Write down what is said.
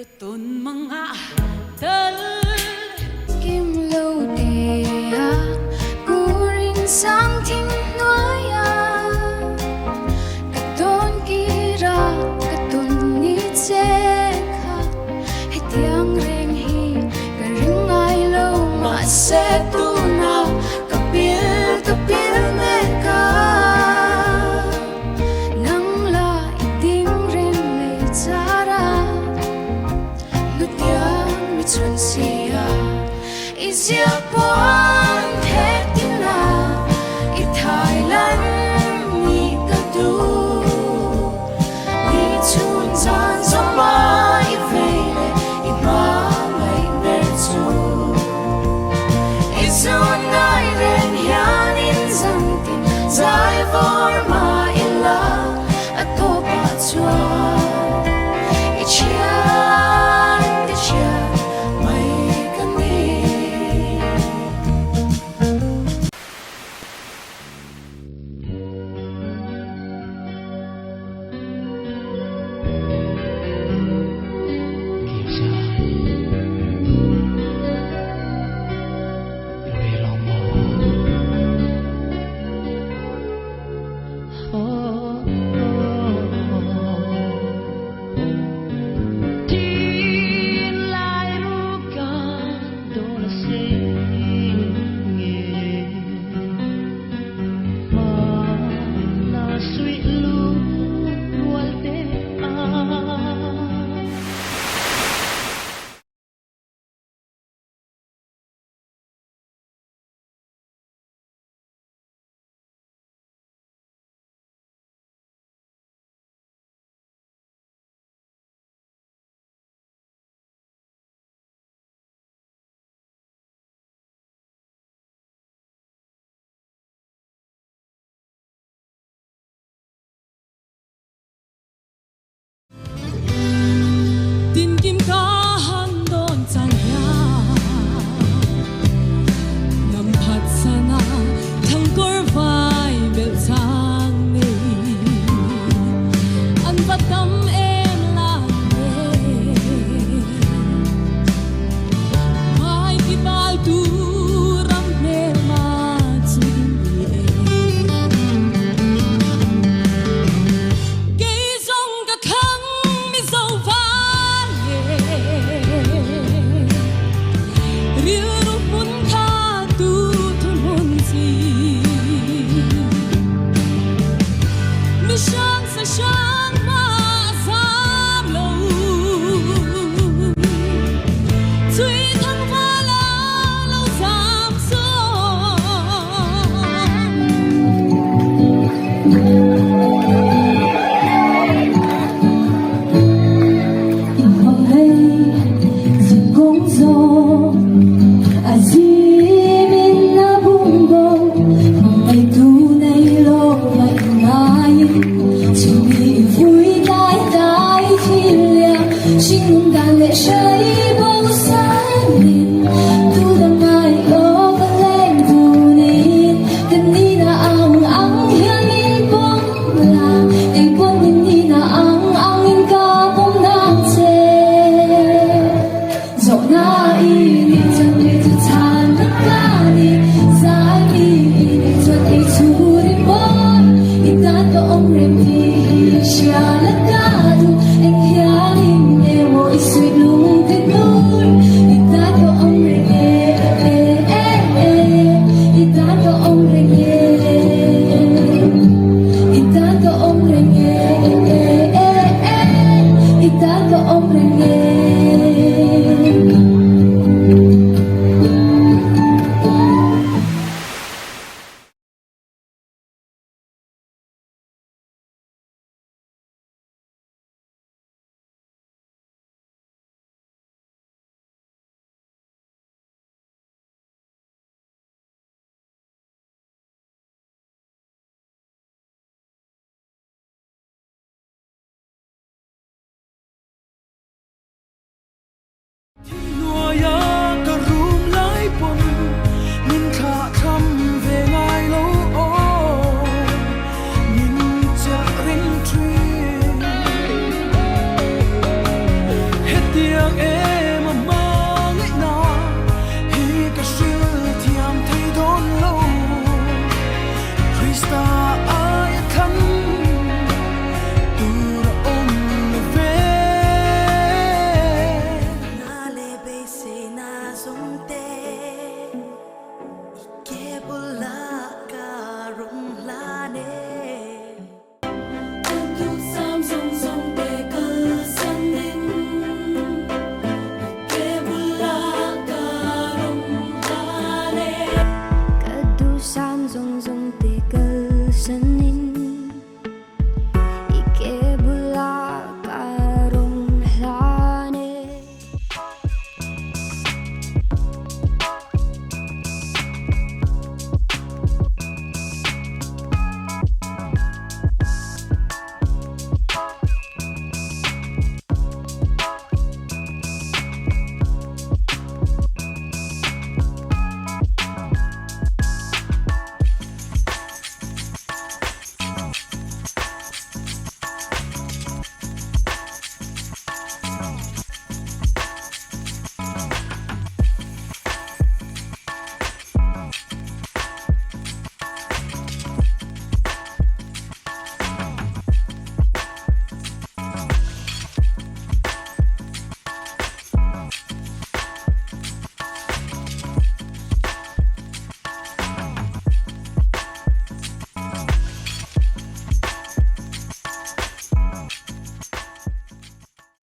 Katun mga tal Kim lâu đề Cô rin sang thinh nói Katun kira Katun ni chê khá Hay tiếng rèn hi Cả rừng ai lâu Mahse tu nào Kapil mê ca Nang la iting rin lê chara Nutiang mi chun siya Isya puan petina I Thailand ni kadu Ni chun zan zomba I vele I ba ngay merzu I zun nai ren hian in zantin Zai vor ma ila Atopa chuan I chian di chian Mai kani Tin kim ka han don chang ya Ngam phat sana thang kor vai bel chang ni An vatam em la ne Mai ki bal tu ram me ma chin Ke zong ka khang Mizo va Riu mun tha tu thun mun si Mi shang sa shang ma zam lo Chui thang va la lo zam so Hombre